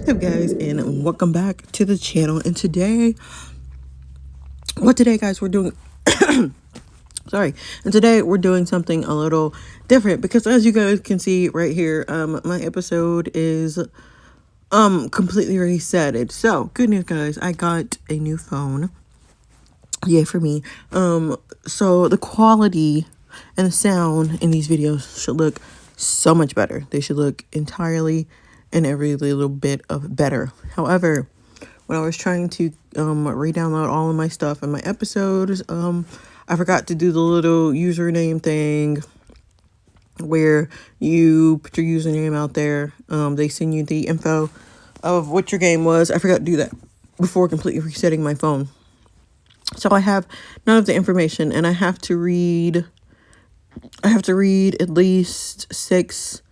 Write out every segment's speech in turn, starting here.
What's up, guys, and welcome back to the channel. And today guys, we're doing sorry, and today we're doing something a little different, because as you guys can see right here, my episode is completely resetted. So good news, guys, I got a new phone. Yay for me. So the quality and the sound in these videos should look so much better. They should look entirely and every little bit of better. However, when I was trying to re-download all of my stuff and my episodes, I forgot to do the little username thing where you put your username out there. They send you the info of what your game was. I forgot to do that before completely resetting my phone. So I have none of the information, and I have to read at least 6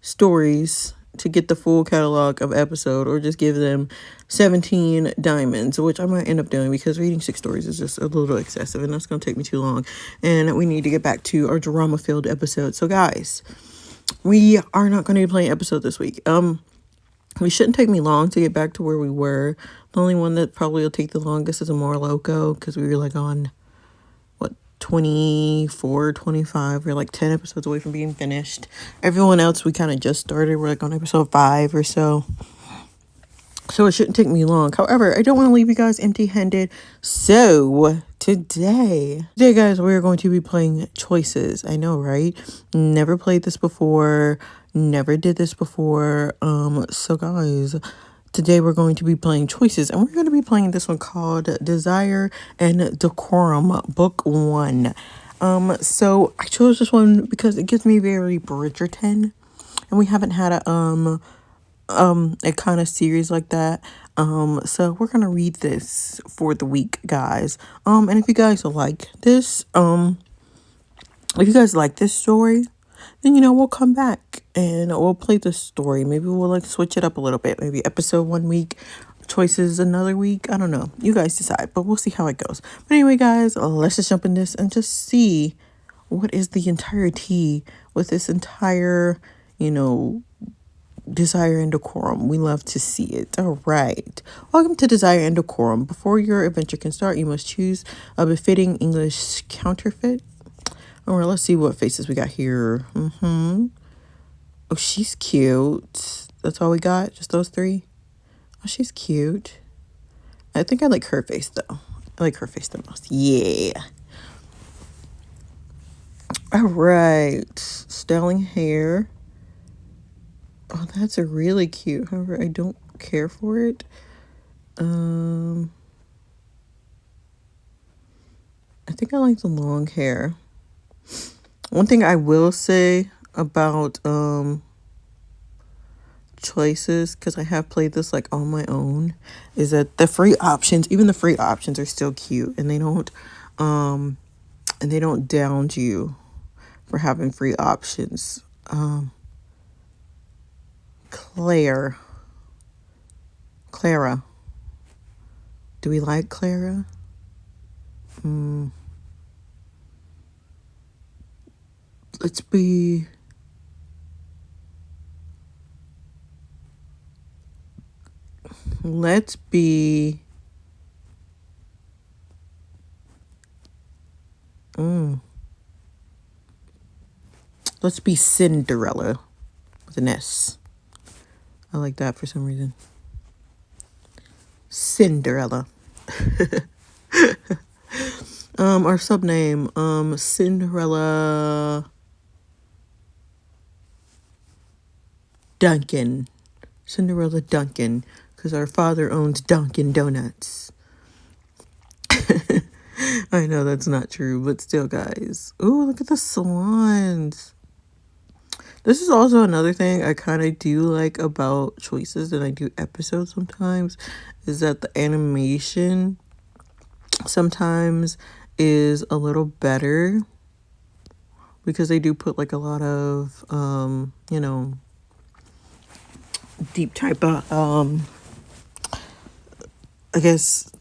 stories to get the full catalog of episode, or just give them 17 diamonds, which I might end up doing, because reading 6 stories is just a little excessive, and that's going to take me too long, and we need to get back to our drama filled episode. So guys, we are not going to be playing episode this week. We shouldn't take me long to get back to where we were. The only one that probably will take the longest is a More Loco, because we were like on 24, 25. We're like 10 episodes away from being finished. Everyone else, we kind of just started. We're like on episode 5 or so. So it shouldn't take me long. However, I don't want to leave you guys empty-handed. So today, guys, we're going to be playing Choices. I know, right? Never played this before. Never did this before. So guys, today we're going to be playing Choices, and we're going to be playing this one called Desire and Decorum, Book 1. So I chose this one because it gives me very Bridgerton, and we haven't had a kind of series like that. So we're gonna read this for the week, guys. And if you guys like this, story, then we'll come back and we'll play this story. Maybe we'll like switch it up a little bit. Maybe episode 1 week, Choices another week. I don't know. You guys decide, but we'll see how it goes. But anyway, guys, let's just jump in this and just see what is the entirety with this entire, Desire and Decorum. We love to see it. All right. Welcome to Desire and Decorum. Before your adventure can start, you must choose a befitting English counterfeit. All right, let's see what faces we got here. Oh, she's cute. That's all we got? Just those 3? Oh, she's cute. I think I like her face, though. I like her face the most. Yeah. All right. Styling hair. Oh, that's a really cute. However, I don't care for it. I think I like the long hair. One thing I will say about Choices, because I have played this like on my own, is that the free options, even the free options, are still cute, and they don't down you for having free options. Clara. Do we like Clara? Let's be Cinderella with an S. I like that for some reason. Cinderella. Our subname, Cinderella Duncan. Cinderella Duncan, because our father owns Dunkin' Donuts. I know that's not true, but still, guys. Ooh, look at the swans. This is also another thing I kind of do like about Choices, and I do episodes sometimes, is that the animation sometimes is a little better, because they do put like a lot of, deep type of, I guess,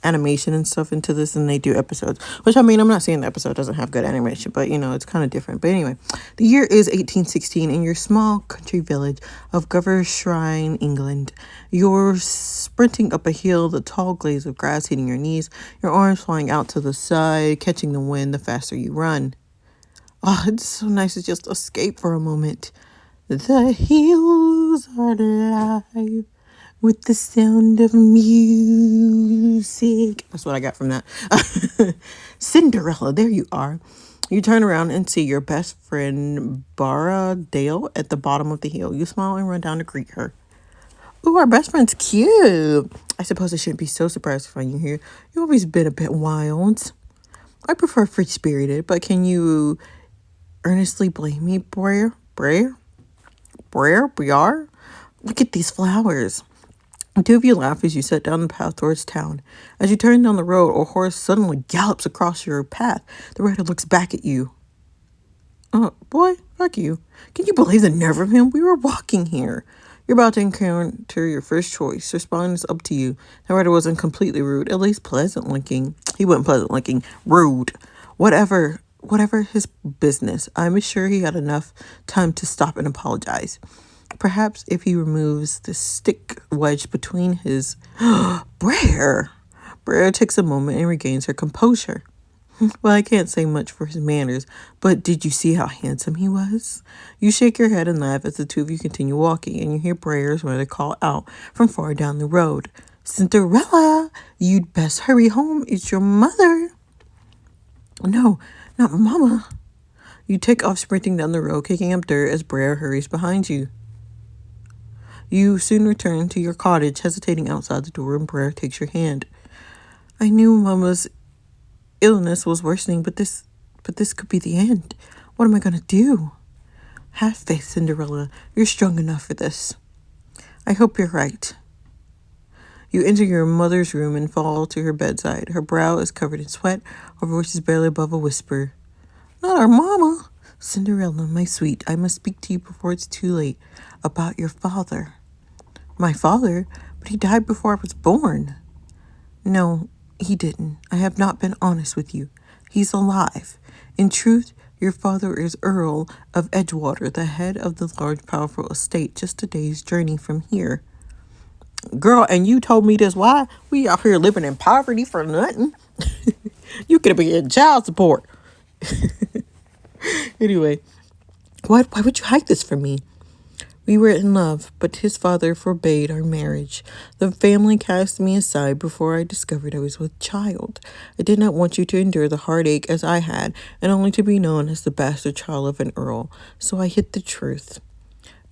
animation and stuff into this than they do episodes. Which, I mean, I'm not saying the episode doesn't have good animation, but it's kind of different. But anyway, the year is 1816 in your small country village of Shrine, England. You're sprinting up a hill, the tall glades of grass hitting your knees, your arms flying out to the side, catching the wind the faster you run. Oh, it's so nice to just escape for a moment. The hills are alive with the sound of music. That's what I got from that. Cinderella, there you are. You turn around and see your best friend, Bara Dale, at the bottom of the hill. You smile and run down to greet her. Ooh, our best friend's cute. I suppose I shouldn't be so surprised to find you here. You've always been a bit wild. I prefer free-spirited, but can you earnestly blame me, Briar? Look at these flowers. The two of you laugh as you set down the path towards town. As you turn down the road, a horse suddenly gallops across your path. The rider looks back at you. Oh, boy, fuck you. Can you believe the nerve of him? We were walking here. You're about to encounter your first choice. Responding is up to you. The rider wasn't completely rude, at least pleasant looking. He wasn't pleasant looking. Rude. Whatever his business. I'm sure he had enough time to stop and apologize. Perhaps if he removes the stick wedged between his... Brer takes a moment and regains her composure. Well, I can't say much for his manners, but did you see how handsome he was? You shake your head and laugh as the two of you continue walking, and you hear Brer's mother call out from far down the road. Cinderella, you'd best hurry home. It's your mother. No, not Mama. You take off sprinting down the road, kicking up dirt as Brer hurries behind you. You soon return to your cottage, hesitating outside the door, and Brer takes your hand. I knew Mama's illness was worsening, but this could be the end. What am I going to do? Have faith, Cinderella. You're strong enough for this. I hope you're right. You enter your mother's room and fall to her bedside. Her brow is covered in sweat. Her voice is barely above a whisper. Not our Mama. Cinderella, my sweet, I must speak to you before it's too late about your father. My father? But he died before I was born. No, he didn't. I have not been honest with you. He's alive. In truth, your father is Earl of Edgewater, the head of the large, powerful estate just a day's journey from here. Girl, and you told me this. Why? We out here living in poverty for nothing. You could have been getting child support. Anyway, why would you hide this from me? We were in love, but his father forbade our marriage. The family cast me aside before I discovered I was with child. I did not want you to endure the heartache as I had, and only to be known as the bastard child of an earl. So I hid the truth.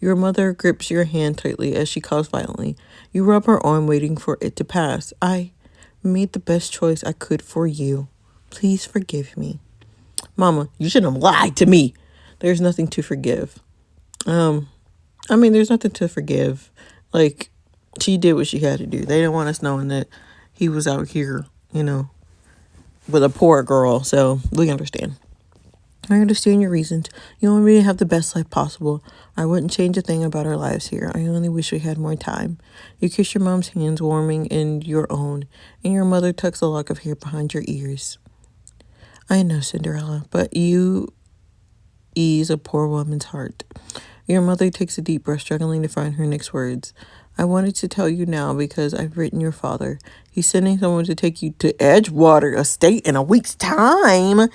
Your mother grips your hand tightly as she coughs violently. You rub her arm, waiting for it to pass. I made the best choice I could for you. Please forgive me. Mama, you shouldn't have lied to me. There's nothing to forgive. There's nothing to forgive. Like, she did what she had to do. They didn't want us knowing that he was out here, with a poor girl. So we understand. I understand your reasons. You want me to have the best life possible. I wouldn't change a thing about our lives here. I only wish we had more time. You kiss your mom's hands, warming in your own, and your mother tucks a lock of hair behind your ears. I know, Cinderella, but you ease a poor woman's heart. Your mother takes a deep breath, struggling to find her next words. I wanted to tell you now because I've written your father. He's sending someone to take you to Edgewater Estate in a week's time.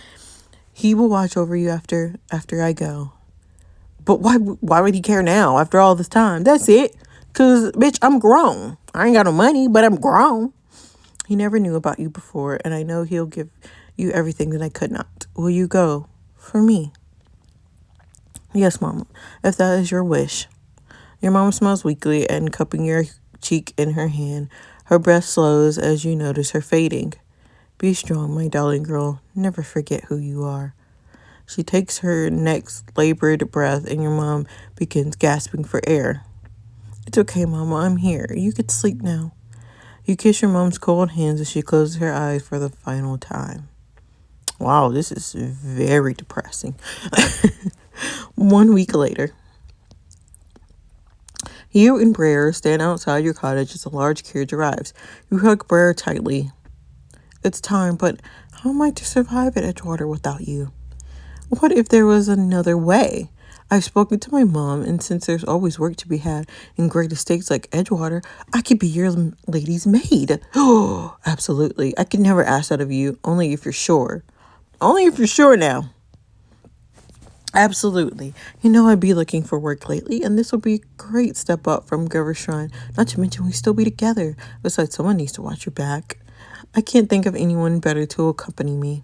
He will watch over you after I go. But why would he care now after all this time? That's it. 'Cause, bitch, I'm grown. I ain't got no money, but I'm grown. He never knew about you before, and I know he'll give you everything that I could not. Will you go for me? Yes, Mama, if that is your wish. Your mom smiles weakly and cupping your cheek in her hand. Her breath slows as you notice her fading. Be strong, my darling girl. Never forget who you are. She takes her next labored breath, and your mom begins gasping for air. It's okay, Mama. I'm here. You could sleep now. You kiss your mom's cold hands as she closes her eyes for the final time. Wow, this is very depressing. 1 week later. You and Brer stand outside your cottage as a large carriage arrives. You hug Brer tightly. It's time, but how am I to survive at Edgewater without you? What if there was another way? I've spoken to my mom, and since there's always work to be had in great estates like Edgewater, I could be your lady's maid. Oh, absolutely. I could never ask that of you, only if you're sure. Only if you're sure now. Absolutely. You know, I'd be looking for work lately, and this will be a great step up from Gover's Shrine. Not to mention, we still be together. Besides, someone needs to watch your back. I can't think of anyone better to accompany me.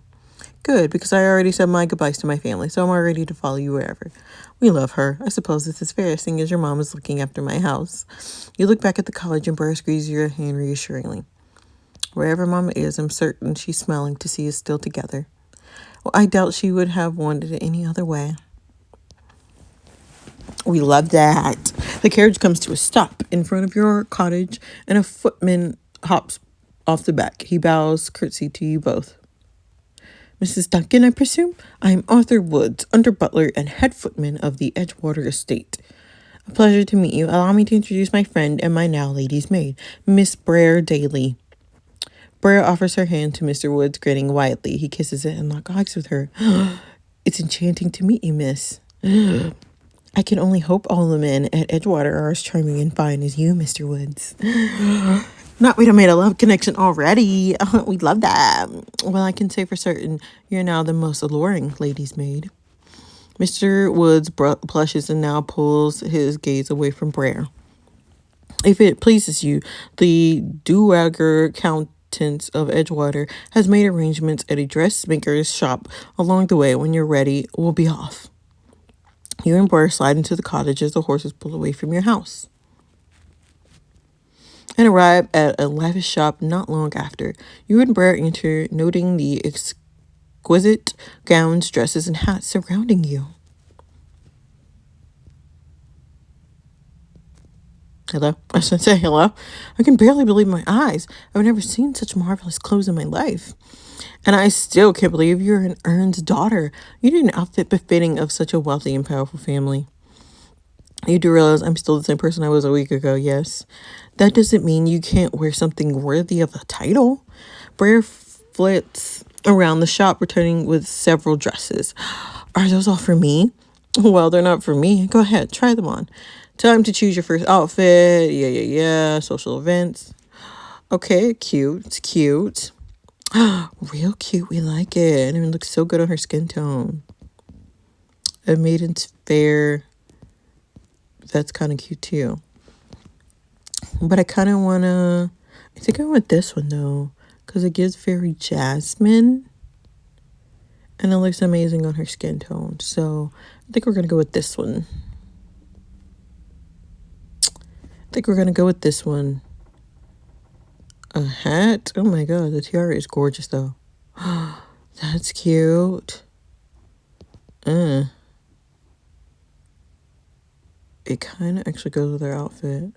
Good, because I already said my goodbyes to my family, so I'm all ready to follow you wherever. We love her. I suppose this is fair, seeing as your mom is looking after my house. You look back at the college and Burr squeezes your hand reassuringly. Wherever Mama is, I'm certain she's smiling to see us still together. Well, I doubt she would have wanted it any other way. We love that. The carriage comes to a stop in front of your cottage, and a footman hops off the back. He bows curtsy to you both. Mrs. Duncan, I presume? I am Arthur Woods, under butler and head footman of the Edgewater estate. A pleasure to meet you. Allow me to introduce my friend and my now lady's maid, Miss Brer Daly. Brer offers her hand to Mr. Woods, grinning widely. He kisses it and locks eyes with her. It's enchanting to meet you, miss. I can only hope all the men at Edgewater are as charming and fine as you, Mr. Woods. Not we done made a love connection already. We love that. Well, I can say for certain you're now the most alluring lady's maid. Mr. Woods blushes and now pulls his gaze away from Brer. If it pleases you, the dowager countess of Edgewater has made arrangements at a dressmaker's shop along the way. When you're ready, we'll be off. You and Brer slide into the cottage as the horses pull away from your house, and arrive at a lavish shop not long after. You and Brer enter, noting the exquisite gowns, dresses, and hats surrounding you. Hello? I should say hello. I can barely believe my eyes. I've never seen such marvelous clothes in my life. And I still can't believe you're an Ern's daughter. You need an outfit befitting of such a wealthy and powerful family. You do realize I'm still the same person I was a week ago, yes? That doesn't mean you can't wear something worthy of a title. Brer flits around the shop, returning with several dresses. Are those all for me? Well, they're not for me. Go ahead, try them on. Time to choose your first outfit. Yeah. Social events. Okay, cute. It's cute. Real cute. We like it. And it looks so good on her skin tone. A maiden's fair. That's kind of cute too. But I kind of want to... I think I want this one though, because it gives very jasmine. And it looks amazing on her skin tone. So I think we're going to go with this one. A hat? Oh my god, the tiara is gorgeous though. That's cute. It kind of actually goes with her outfit.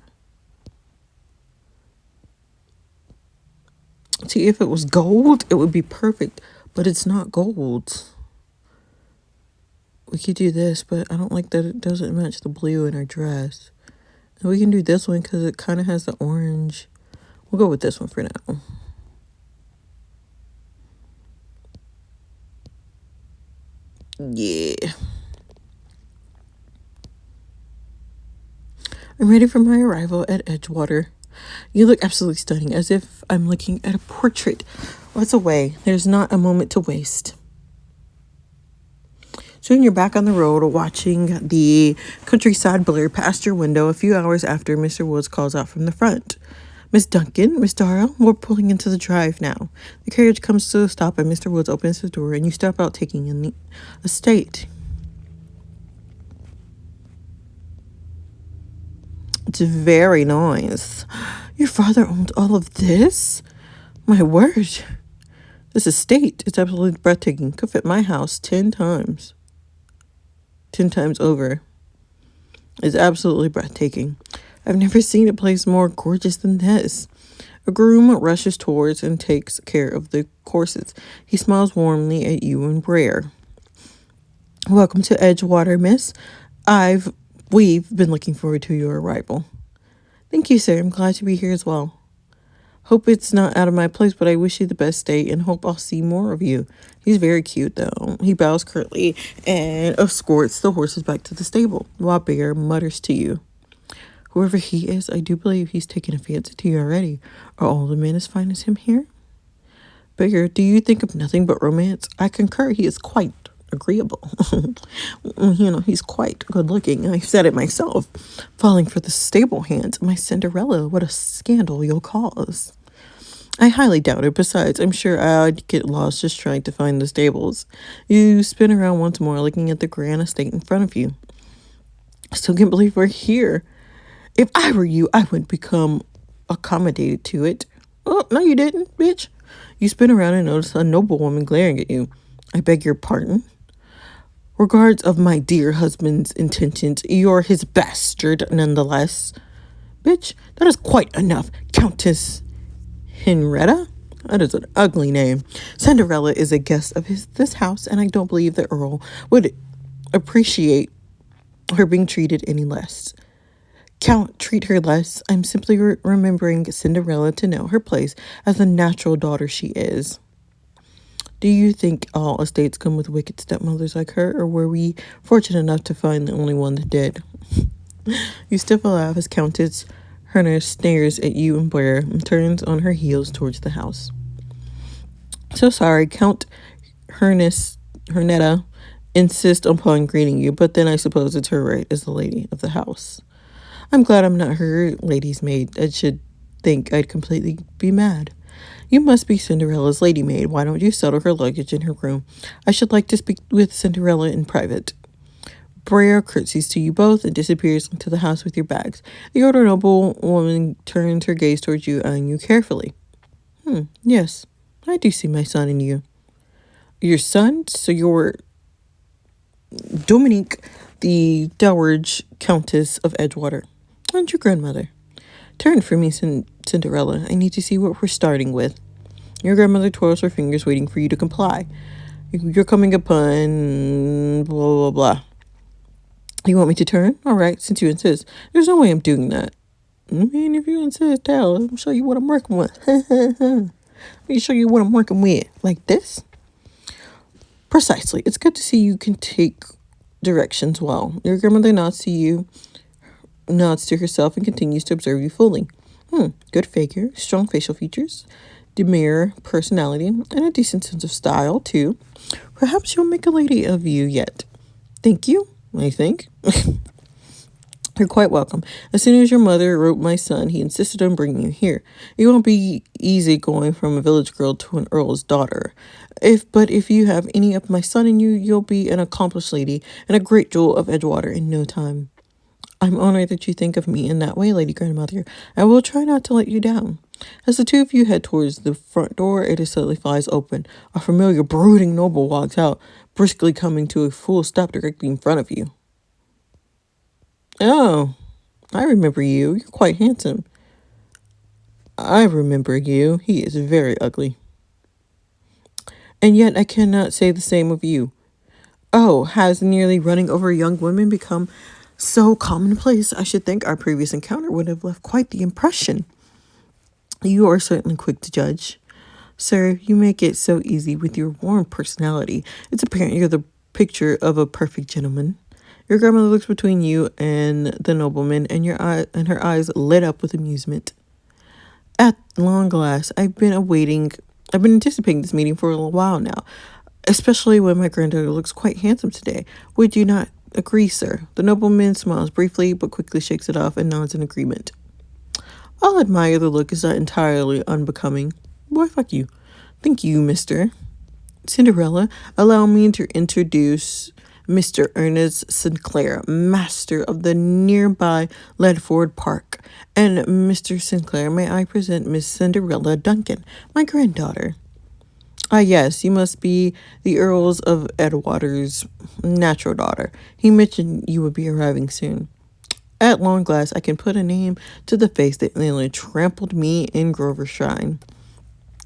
See, if it was gold, it would be perfect. But it's not gold. We could do this, but I don't like that it doesn't match the blue in our dress. And we can do this one because it kind of has the orange. We'll go with this one for now. Yeah. I'm ready for my arrival at Edgewater. You look absolutely stunning, as if I'm looking at a portrait. What's away? There's not a moment to waste. Soon you're back on the road, watching the countryside blur past your window a few hours after Mr. Woods calls out from the front. Miss Duncan, Miss Darrell, we're pulling into the drive now. The carriage comes to a stop and Mr. Woods opens the door and you step out, taking in the estate. It's very nice. Your father owned all of this? My word. This estate is absolutely breathtaking. Could fit my house 10 times. 10 times over. It's absolutely breathtaking. I've never seen a place more gorgeous than this. A groom rushes towards and takes care of the horses. He smiles warmly at you and Brer. Welcome to Edgewater, miss. We've been looking forward to your arrival. Thank you, sir. I'm glad to be here as well. Hope it's not out of my place, but I wish you the best day and hope I'll see more of you. He's very cute, though. He bows curtly and escorts the horses back to the stable, while Bear mutters to you. Whoever he is, I do believe he's taken a fancy to you already. Are all the men as fine as him here? Bear, do you think of nothing but romance? I concur, he is quite agreeable. He's quite good looking. I've said it myself. Falling for the stable hands, my Cinderella, what a scandal you'll cause. I highly doubt it. Besides, I'm sure I'd get lost just trying to find the stables. You spin around once more, looking at the grand estate in front of you. I still can't believe we're here. If I were you, I would become accommodated to it. Oh, no, you didn't, bitch. You spin around and notice a noble woman glaring at you. I beg your pardon? Regards of my dear husband's intentions, you're his bastard nonetheless. Bitch, that is quite enough. Countess Henrietta? That is an ugly name. Cinderella is a guest of this house, and I don't believe the Earl would appreciate her being treated any less. Count, treat her less. I'm simply remembering Cinderella to know her place as the natural daughter she is. Do you think all estates come with wicked stepmothers like her, or were we fortunate enough to find the only one that did? You stiff a laugh as Countess Herner stares at you and Blair and turns on her heels towards the house. So sorry, Count Hernetta insists upon greeting you, but then I suppose it's her right as the lady of the house. I'm glad I'm not her lady's maid. I should think I'd completely be mad. You must be Cinderella's lady maid. Why don't you settle her luggage in her room? I should like to speak with Cinderella in private. Brer curtsies to you both and disappears into the house with your bags. The older noble woman turns her gaze towards you, eyeing you carefully. Yes, I do see my son in you. Your son? So you're Dominique, the Dowager Countess of Edgewater, and your grandmother. Turn for me, Cinderella. I need to see what we're starting with. Your grandmother twirls her fingers, waiting for you to comply. You're coming upon blah, blah, blah. You want me to turn? All right, since you insist. There's no way I'm doing that. I mean, if you insist, I'll show you what I'm working with. Let me show you what I'm working with. Like this? Precisely. It's good to see you can take directions well. Your grandmother nods to herself and continues to observe you fully. Good figure, strong facial features, demure personality, and a decent sense of style, too. Perhaps you'll make a lady of you yet. Thank you, I think. You're quite welcome. As soon as your mother wrote my son, he insisted on bringing you here. It won't be easy going from a village girl to an earl's daughter. But if you have any of my son in you, you'll be an accomplished lady and a great jewel of Edgewater in no time. I'm honored that you think of me in that way, Lady Grandmother. I will try not to let you down. As the two of you head towards the front door, it suddenly flies open. A familiar, brooding noble walks out, briskly coming to a full stop directly in front of you. Oh, I remember you. You're quite handsome. I remember you. He is very ugly. And yet I cannot say the same of you. Oh, has nearly running over a young woman become so commonplace? I should think our previous encounter would have left quite the impression. You are certainly quick to judge. Sir, you make it so easy with your warm personality. It's apparent you're the picture of a perfect gentleman. Your grandmother looks between you and the nobleman, and her eyes lit up with amusement. At long last, I've been anticipating this meeting for a little while now, especially when my granddaughter looks quite handsome today. Would you not agree, sir? The nobleman smiles briefly, but quickly shakes it off and nods in agreement. I'll admire the look. Is not entirely unbecoming. Boy, fuck you. Thank you, Mr. Cinderella. Allow me to introduce Mr. Ernest Sinclair, master of the nearby Ledford Park. And Mr. Sinclair, may I present Miss Cinderella Duncan, my granddaughter. Ah, yes, you must be the Earls of Edgewater's natural daughter. He mentioned you would be arriving soon. At long last, I can put a name to the face that nearly trampled me in Grover Shrine.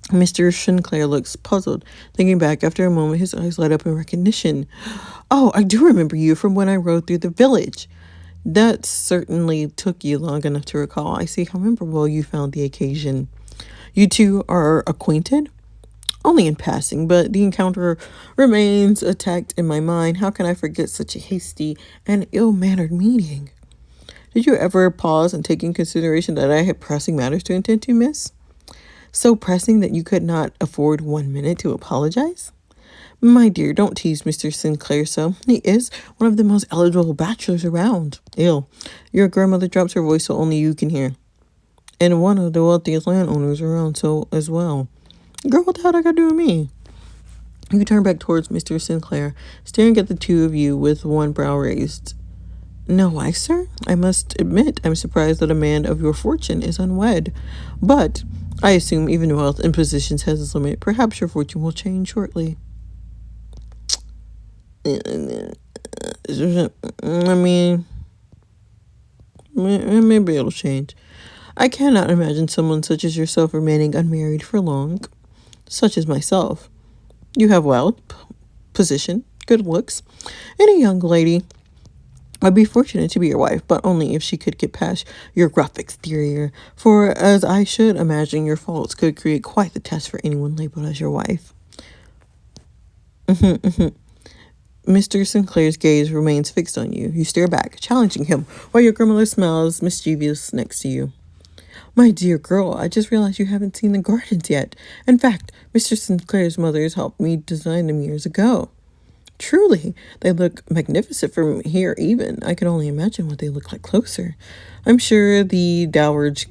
Mr. Sinclair looks puzzled. Thinking back, after a moment, his eyes light up in recognition. Oh, I do remember you from when I rode through the village. That certainly took you long enough to recall. I see how memorable you found the occasion. You two are acquainted? Only in passing, but the encounter remains attacked in my mind. How can I forget such a hasty and ill-mannered meeting? Did you ever pause and take in consideration that I had pressing matters to attend to, miss? So pressing that you could not afford 1 minute to apologize? My dear, don't tease Mr. Sinclair so. He is one of the most eligible bachelors around. Ill. Your grandmother drops her voice so only you can hear. And one of the wealthiest landowners around so as well. Girl, what the hell I got to do with me? You turn back towards Mr. Sinclair, staring at the two of you with one brow raised. No, why, sir? I must admit I'm surprised that a man of your fortune is unwed. But I assume even wealth and positions has its limit. Perhaps your fortune will change shortly. I mean, maybe it'll change. I cannot imagine someone such as yourself remaining unmarried for long. Such as myself. You have wealth, position, good looks, and a young lady. I'd be fortunate to be your wife, but only if she could get past your rough exterior, for as I should imagine your faults could create quite the test for anyone labeled as your wife. Mr. Sinclair's gaze remains fixed on you. You stare back, challenging him, while your grandmother smiles mischievous next to you. My dear girl, I just realized you haven't seen the gardens yet. In fact, Mr. Sinclair's mother has helped me design them years ago. Truly, they look magnificent from here even. I can only imagine what they look like closer. I'm sure the dowager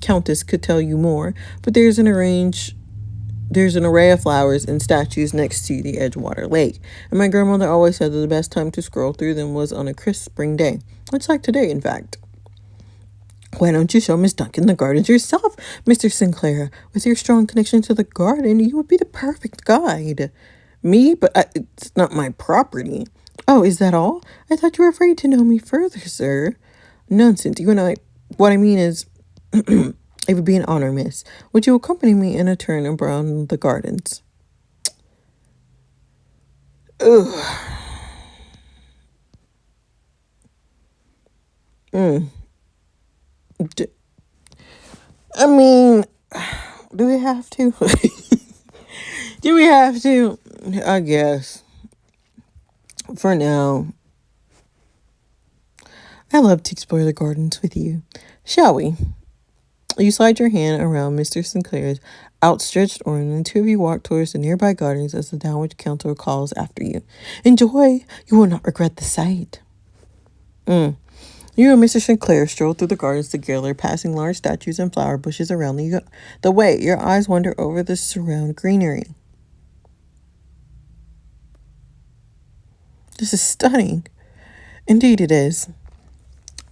countess could tell you more, but there's an array of flowers and statues next to the Edgewater Lake, and my grandmother always said that the best time to stroll through them was on a crisp spring day. It's like today, in fact. Why don't you show Miss Duncan the gardens yourself, Mr. Sinclair? With your strong connection to the garden, you would be the perfect guide. Me? But it's not my property. Oh, is that all? I thought you were afraid to know me further, sir. Nonsense. You and I... What I mean is... It would be an honor, miss. Would you accompany me in a turn around the gardens? Ugh. I mean... Do we have to? Do we have to? I guess. For now. I love to explore the gardens with you. Shall we? You slide your hand around Mr. Sinclair's outstretched arm, and the two of you walk towards the nearby gardens as the downward counter calls after you. Enjoy! You will not regret the sight. You and Mr. Sinclair stroll through the gardens together, passing large statues and flower bushes around the way. Your eyes wander over the surrounding greenery. This is stunning. Indeed it is.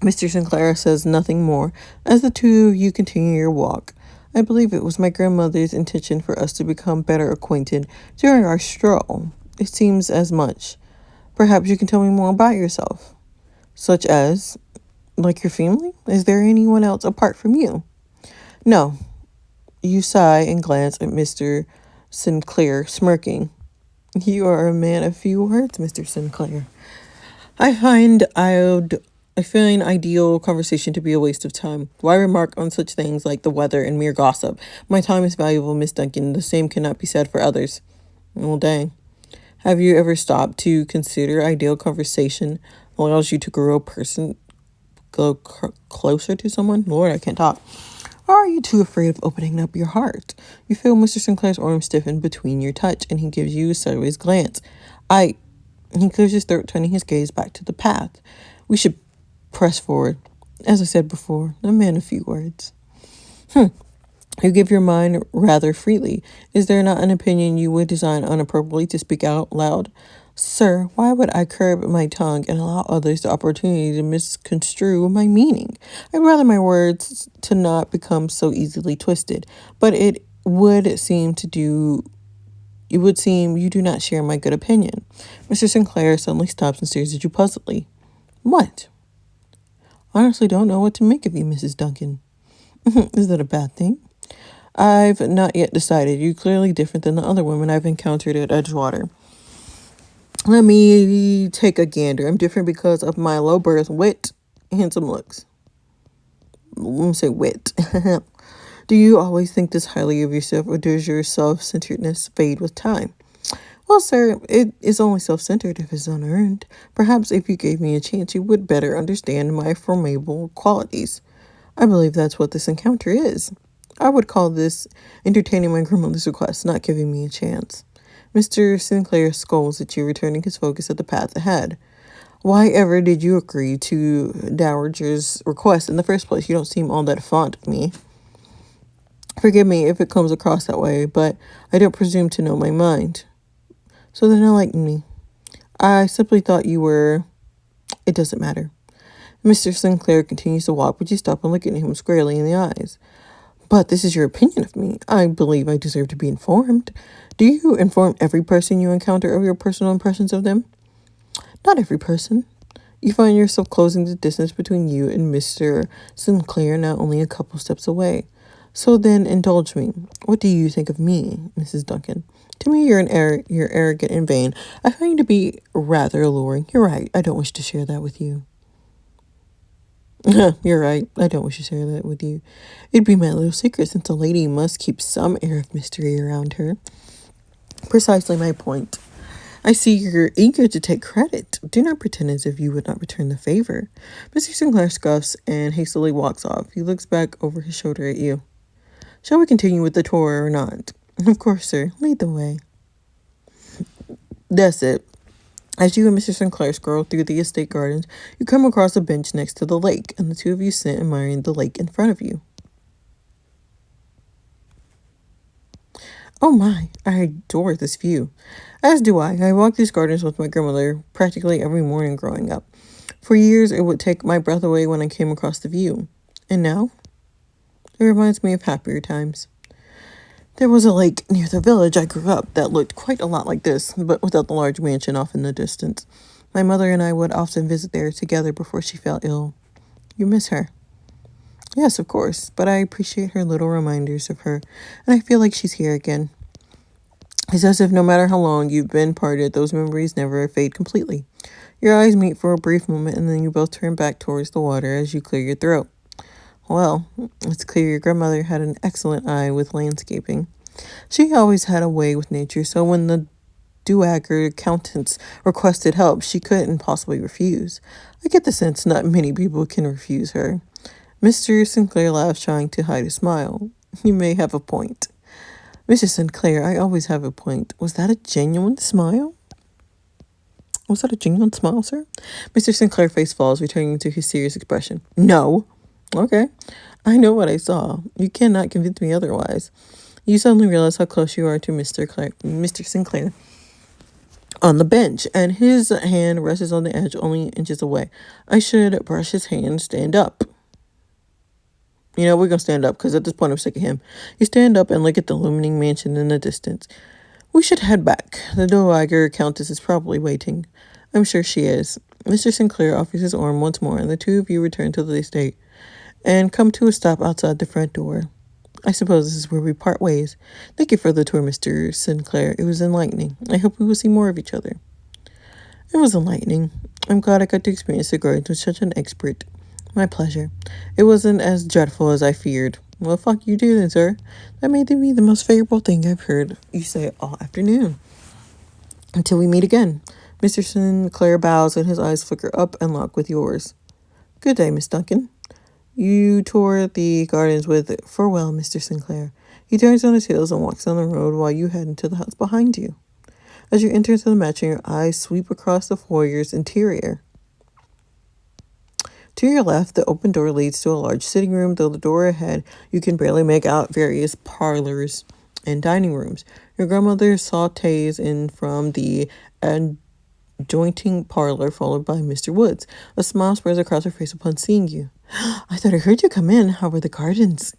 Mr. Sinclair says nothing more as the two of you continue your walk. I believe it was my grandmother's intention for us to become better acquainted during our stroll. It seems as much. Perhaps you can tell me more about yourself. Such as, like your family? Is there anyone else apart from you? No. You sigh and glance at Mr. Sinclair, smirking. You are a man of few words, Mr. Sinclair. I find ideal conversation to be a waste of time. Why remark on such things like the weather and mere gossip? My time is valuable, Miss Duncan. The same cannot be said for others. Well, dang. Have you ever stopped to consider ideal conversation allows you to grow closer to someone? Lord, I can't talk. Or are you too afraid of opening up your heart? You feel Mr. Sinclair's arm stiffen between your touch, and he gives you a sideways glance. He clears his throat, turning his gaze back to the path. We should press forward. As I said before, a man of few words. You give your mind rather freely. Is there not an opinion you would design unappropriately to speak out loud? Sir, why would I curb my tongue and allow others the opportunity to misconstrue my meaning? I'd rather my words to not become so easily twisted, but it would seem you do not share my good opinion. Mr. Sinclair suddenly stops and stares at you puzzledly. What? Honestly don't know what to make of you, Mrs. Duncan. Is that a bad thing? I've not yet decided. You're clearly different than the other women I've encountered at Edgewater. Let me take a gander. I'm different because of my low birth, wit, handsome looks. Let me say wit. Do you always think this highly of yourself, or does your self-centeredness fade with time? Well, sir, it is only self-centered if it's unearned. Perhaps if you gave me a chance, you would better understand my formidable qualities. I believe that's what this encounter is. I would call this entertaining my grandmother's request, not giving me a chance. Mr. Sinclair scolds at you, returning his focus at the path ahead. Why ever did you agree to Dowager's request in the first place? You don't seem all that fond of me. Forgive me if it comes across that way, but I don't presume to know my mind. So then enlighten me. I simply thought you were... It doesn't matter. Mr. Sinclair continues to walk, but you stop and look at him squarely in the eyes. But this is your opinion of me. I believe I deserve to be informed. Do you inform every person you encounter of your personal impressions of them? Not every person. You find yourself closing the distance between you and Mr. Sinclair, now only a couple steps away. So then, indulge me. What do you think of me, Mrs. Duncan? To me, you're arrogant and vain. I find you to be rather alluring. You're right. I don't wish to share that with you. You're right. I don't wish to share that with you. It'd be my little secret, since a lady must keep some air of mystery around her. Precisely my point. I see you're eager to take credit. Do not pretend as if you would not return the favor. Mr. Sinclair scuffs and hastily walks off. He looks back over his shoulder at you. Shall we continue with the tour or not? Of course, sir. Lead the way. That's it. As you and Mr. Sinclair scroll through the estate gardens, you come across a bench next to the lake, and the two of you sit admiring the lake in front of you. Oh my, I adore this view. As do I. I walked these gardens with my grandmother practically every morning growing up. For years, it would take my breath away when I came across the view. And now? It reminds me of happier times. There was a lake near the village I grew up that looked quite a lot like this, but without the large mansion off in the distance. My mother and I would often visit there together before she fell ill. You miss her? Yes, of course, but I appreciate her little reminders of her, and I feel like she's here again. It's as if no matter how long you've been parted, those memories never fade completely. Your eyes meet for a brief moment, and then you both turn back towards the water as you clear your throat. Well, it's clear your grandmother had an excellent eye with landscaping. She always had a way with nature, so when the Dowager accountants requested help, she couldn't possibly refuse. I get the sense not many people can refuse her. Mr. Sinclair laughs, trying to hide a smile. You may have a point. Mr. Sinclair, I always have a point. Was that a genuine smile? Was that a genuine smile, sir? Mr. Sinclair's face falls, returning to his serious expression. No. Okay. I know what I saw. You cannot convince me otherwise. You suddenly realize how close you are to Mr. Sinclair on the bench, and his hand rests on the edge only inches away. I should brush his hand, stand up. You know, we're going to stand up because at this point I'm sick of him. You stand up and look at the illuminating mansion in the distance. We should head back. The Dowager Countess is probably waiting. I'm sure she is. Mr. Sinclair offers his arm once more, and the two of you return to the estate and come to a stop outside the front door. I suppose this is where we part ways. Thank you for the tour, Mr. Sinclair. It was enlightening. I hope we will see more of each other. It was enlightening. I'm glad I got to experience the gardens with such an expert. My pleasure. It wasn't as dreadful as I feared. Well, fuck you do then, sir. That may be the most favorable thing I've heard you say all afternoon. Until we meet again. Mr. Sinclair bows and his eyes flicker up and lock with yours. Good day, Miss Duncan. You tour the gardens with farewell, Mr. Sinclair. He turns on his heels and walks down the road while you head into the house behind you. As you enter into the mansion, your eyes sweep across the foyer's interior. To your left, the open door leads to a large sitting room, though the door ahead, you can barely make out various parlors and dining rooms. Your grandmother sautés in from the adjoining parlor, followed by Mr. Woods. A smile spreads across her face upon seeing you. I thought I heard you come in. How were the gardens?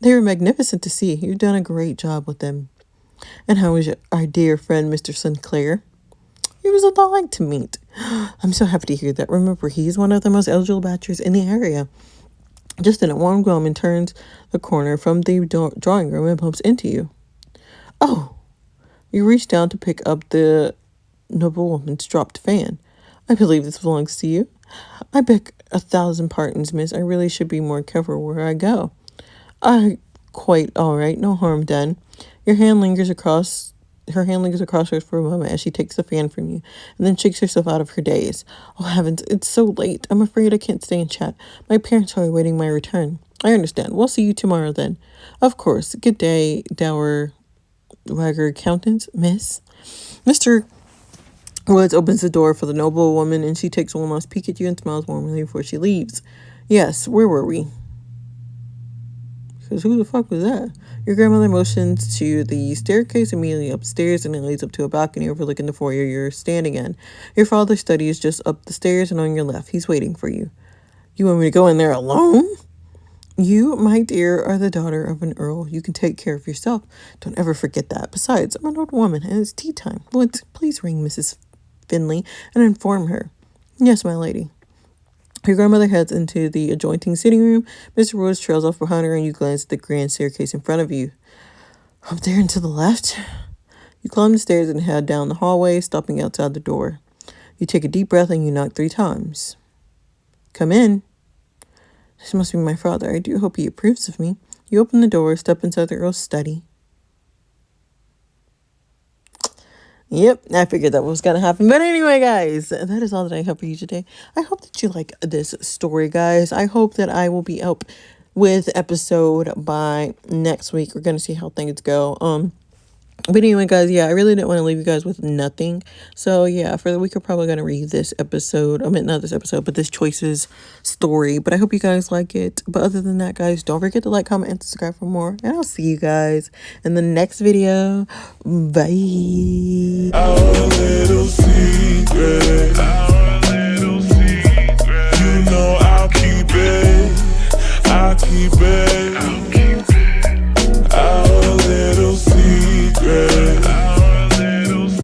They were magnificent to see. You've done a great job with them. And how is our dear friend, Mr. Sinclair? He was a delight to meet. I'm so happy to hear that. Remember, he's one of the most eligible bachelors in the area. Just then, a warm woman turns the corner from the drawing room and bumps into you. Oh, you reach down to pick up the noblewoman's dropped fan. I believe this belongs to you. I beg 1,000 pardons, miss. I really should be more careful where I go. I Quite all right, no harm done. Your hand lingers across Her hand lingers across hers for a moment as she takes the fan from you and then shakes herself out of her daze. Oh heavens, it's so late. I'm afraid I can't stay and chat. My parents are awaiting my return. I understand. We'll see you tomorrow then. Of course. Good day, dour wagger accountant, miss. Mr. Woods opens the door for the noble woman and she takes one last peek at you and smiles warmly before she leaves. Yes, where were we? Because who the fuck was that? Your grandmother motions to the staircase immediately upstairs and it leads up to a balcony overlooking the foyer you're standing in. Your father's study is just up the stairs and on your left. He's waiting for you. You want me to go in there alone? You, my dear, are the daughter of an earl. You can take care of yourself. Don't ever forget that. Besides, I'm an old woman and it's tea time. Woods, please ring Mrs. Finley and inform her. Yes, my lady. Your grandmother heads into the adjoining sitting room. Mr. Woods trails off behind her and you glance at the grand staircase in front of you. Up there and to the left. You climb the stairs and head down the hallway, stopping outside the door. You take a deep breath and you knock 3 times. Come in. This must be my father. I do hope he approves of me. You open the door, step inside the Earl's study. Yep, I figured that was going to happen. But anyway, guys, that is all that I have for you today. I hope that you like this story, guys. I hope that I will be up with episode by next week. We're going to see how things go. But anyway, guys, yeah, I really didn't want to leave you guys with nothing. So, yeah, for the week, I'm probably going to read this episode. I mean, not this episode, but this Choices story. But I hope you guys like it. But other than that, guys, don't forget to like, comment, and subscribe for more. And I'll see you guys in the next video. Bye.